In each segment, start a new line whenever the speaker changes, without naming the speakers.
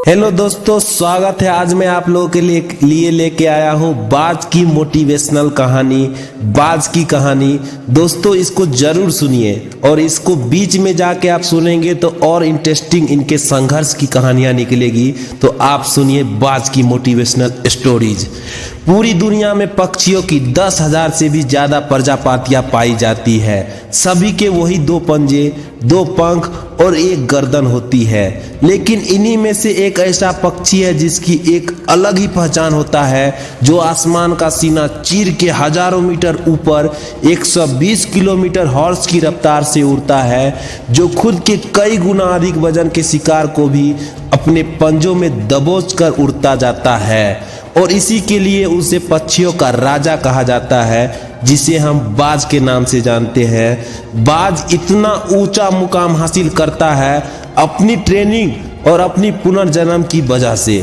Hello दोस्तों, स्वागत है। आज मैं आप लोगों के लिए लेके आया हूँ बाज की मोटिवेशनल कहानी, बाज की कहानी। दोस्तों इसको जरूर सुनिए और इसको बीच में जाके आप सुनेंगे तो और इंटरेस्टिंग इनके संघर्ष की कहानियां निकलेगी। तो आप सुनिए बाज की मोटिवेशनल स्टोरीज। पूरी दुनिया में पक्षियों की 10,000 से भी ज्यादा प्रजातियां पाई जाती है। सभी के वही 2 पंजे, 2 पंख और 1 गर्दन होती है। लेकिन इन्हीं में से एक ऐसा पक्षी है जिसकी एक अलग ही पहचान होता है, जो आसमान का सीना चीर के हजारों मीटर ऊपर 120 किलोमीटर हॉर्स की रफ्तार से उड़ता है, जो खुद के कई गुना अधिक वजन के शिकार को भी अपने पंजों में दबोच कर उड़ता जाता है। और इसी के लिए उसे पक्षियों का राजा कहा जाता है, जिसे हम बाज के नाम से जानते हैं। बाज इतना ऊंचा मुकाम हासिल करता है अपनी ट्रेनिंग और अपनी पुनर्जन्म की वजह से।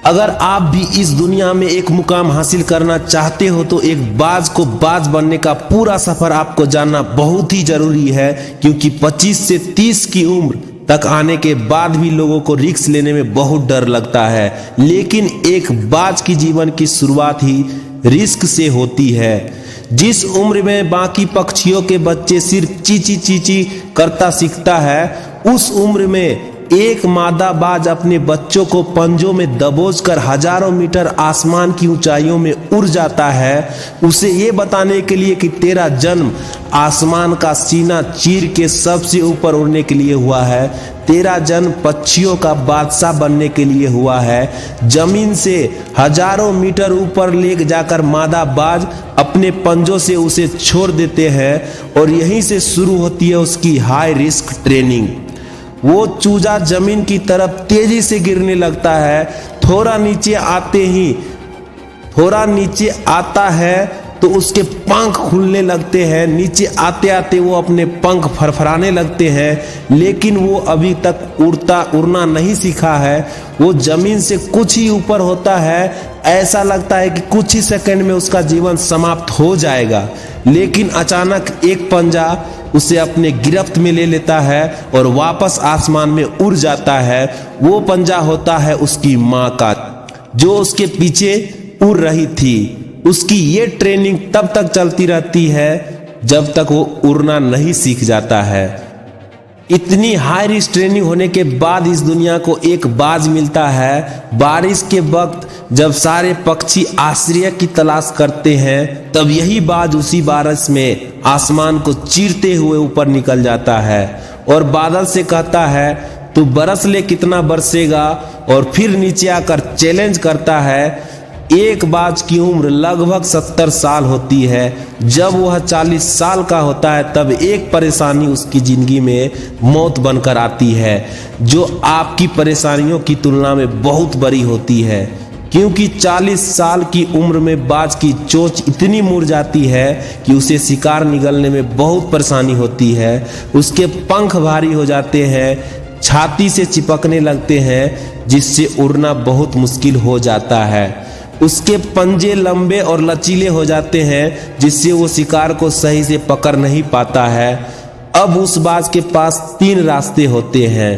अगर आप भी इस दुनिया में एक मुकाम हासिल करना चाहते हो तो एक बाज को बाज बनने का पूरा सफर आपको जानना बहुत ही जरूरी है, क्योंकि 25 से 30 की उम्र तक आने के बाद भी लोगों को रिस्क लेने में बहुत डर लगता है। लेकिन एक बाज की जीवन की शुरुआत ही रिस्क से होती है। जिस उम्र में बाकी पक्षियों के बच्चे सिर्फ चींची चींची करता सीखता है, उस उम्र में एक मादा बाज अपने बच्चों को पंजों में दबोचकर हजारों मीटर आसमान की ऊंचाइयों में उड़ जाता है, उसे ये बताने के लिए कि तेरा जन्म आसमान का सीना चीर के सबसे ऊपर उड़ने के लिए हुआ है। तेरा जन्म पक्षियों का बादशाह बनने के लिए हुआ है। जमीन से हजारों मीटर ऊपर ले जाकर मादा बाज अपने पंजों से उसे छोड़ देते हैं और यहीं से शुरू होती है उसकी हाई रिस्क ट्रेनिंग। वो चूजा जमीन की तरफ तेजी से गिरने लगता है। थोड़ा नीचे आता है तो उसके पंख खुलने लगते हैं। नीचे आते आते वो अपने पंख फरफराने लगते हैं, लेकिन वो अभी तक उड़ना नहीं सीखा है। वो जमीन से कुछ ही ऊपर होता है। ऐसा लगता है कि कुछ ही सेकंड में उसका जीवन समाप्त हो जाएगा, लेकिन अचानक एक पंजा उसे अपने गिरफ्त में ले लेता है और वापस आसमान में उड़ जाता है। वो पंजा होता है उसकी माँ का, जो उसके पीछे उड़ रही थी। उसकी ये ट्रेनिंग तब तक चलती रहती है जब तक वो उड़ना नहीं सीख जाता है। इतनी हाई रिस्क ट्रेनिंग होने के बाद इस दुनिया को एक बाज मिलता है। बारिश के वक्त जब सारे पक्षी आश्रय की तलाश करते हैं, तब यही बाज उसी बारिश में आसमान को चीरते हुए ऊपर निकल जाता है और बादल से कहता है, तू बरस ले कितना बरसेगा। और फिर नीचे आकर चैलेंज करता है। एक बाज की उम्र लगभग 70 साल होती है। जब वह 40 साल का होता है तब एक परेशानी उसकी जिंदगी में मौत बनकर आती है, जो आपकी परेशानियों की तुलना में बहुत बड़ी होती है। क्योंकि 40 साल की उम्र में बाज की चोंच इतनी मुड़ जाती है कि उसे शिकार निगलने में बहुत परेशानी होती है। उसके पंख भारी हो जाते हैं, छाती से चिपकने लगते हैं, जिससे उड़ना बहुत मुश्किल हो जाता है। उसके पंजे लंबे और लचीले हो जाते हैं, जिससे वो शिकार को सही से पकड़ नहीं पाता है। अब उस बाज के पास 3 रास्ते होते हैं।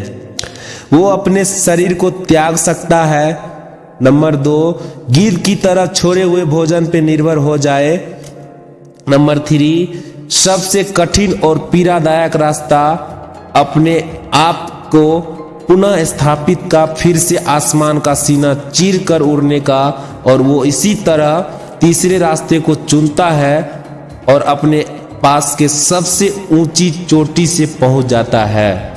वो अपने शरीर को त्याग सकता है। नंबर 2, गिद्ध की तरह छोड़े हुए भोजन पे निर्भर हो जाए। नंबर 3, सबसे कठिन और पीड़ादायक रास्ता, अपने आप को पुनः स्थापित का, फिर से आसमान का सीना चीर कर उड़ने का। और वो इसी तरह तीसरे रास्ते को चुनता है और अपने पास के सबसे ऊंची चोटी से पहुंच जाता है।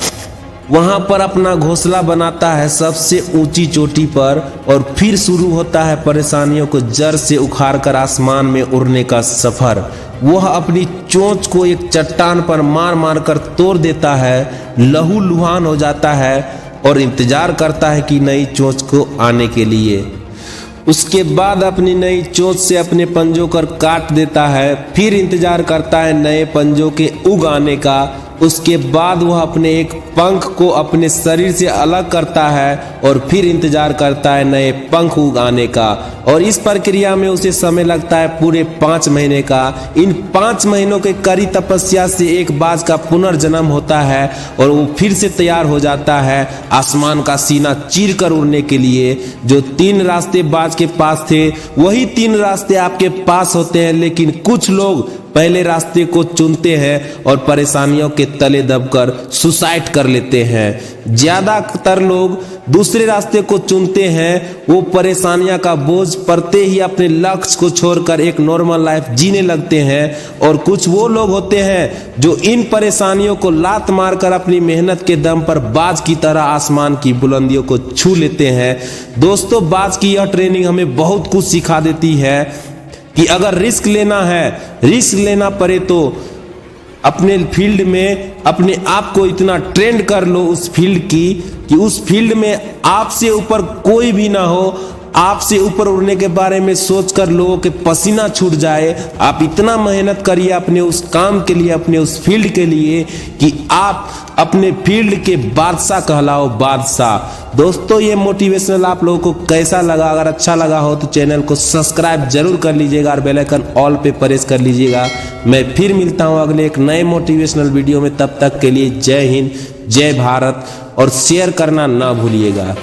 वहां पर अपना घोंसला बनाता है सबसे ऊंची चोटी पर, और फिर शुरू होता है परेशानियों को जड़ से उखाड़ कर आसमान में उड़ने का सफर। वह अपनी चोंच को एक चट्टान पर मार मार कर तोड़ देता है, लहूलुहान हो जाता है और इंतजार करता है कि नई चोंच को आने के लिए। उसके बाद अपनी नई चोंच से अपने पंजों को काट देता है। फिर इंतजार करता है नए पंजों के उग आने का। उसके बाद वह अपने एक पंख को अपने शरीर से अलग करता है और फिर इंतजार करता है नए पंख उगाने का। और इस प्रक्रिया में उसे समय लगता है पूरे 5 महीने का। इन 5 महीनों के कड़ी तपस्या से एक बाज का पुनर्जन्म होता है और वो फिर से तैयार हो जाता है आसमान का सीना चीर कर उड़ने के लिए। जो 3 रास्ते बाज के पास थे वही 3 रास्ते आपके पास होते हैं, लेकिन कुछ लोग पहले रास्ते को चुनते हैं और परेशानियों के तले दबकर सुसाइड कर लेते हैं। ज्यादातर लोग दूसरे रास्ते को चुनते हैं, वो परेशानियां का बोझ पड़ते ही अपने लक्ष्य को छोड़कर एक नॉर्मल लाइफ जीने लगते हैं। और कुछ वो लोग होते हैं जो इन परेशानियों को लात मारकर अपनी मेहनत के दम पर बाज की तरह आसमान की बुलंदियों को छू लेते हैं। दोस्तों, बाज की यह ट्रेनिंग हमें बहुत कुछ सिखा देती है कि अगर रिस्क लेना पड़े तो अपने फील्ड में अपने आप को इतना ट्रेंड कर लो उस फील्ड की कि उस फील्ड में आपसे ऊपर कोई भी ना हो। आपसे ऊपर उड़ने के बारे में सोचकर लोगों के पसीना छूट जाए। आप इतना मेहनत करिए अपने उस काम के लिए, अपने उस फील्ड के लिए कि आप अपने फील्ड के बादशाह कहलाओ, बादशाह। दोस्तों, ये मोटिवेशनल आप लोगों को कैसा लगा? अगर अच्छा लगा हो तो चैनल को सब्सक्राइब जरूर कर लीजिएगा और बेल आइकन ऑल पे प्रेस कर लीजिएगा। मैं फिर मिलता हूँ अगले एक नए मोटिवेशनल वीडियो में। तब तक के लिए जय हिंद, जय भारत और शेयर करना ना भूलिएगा।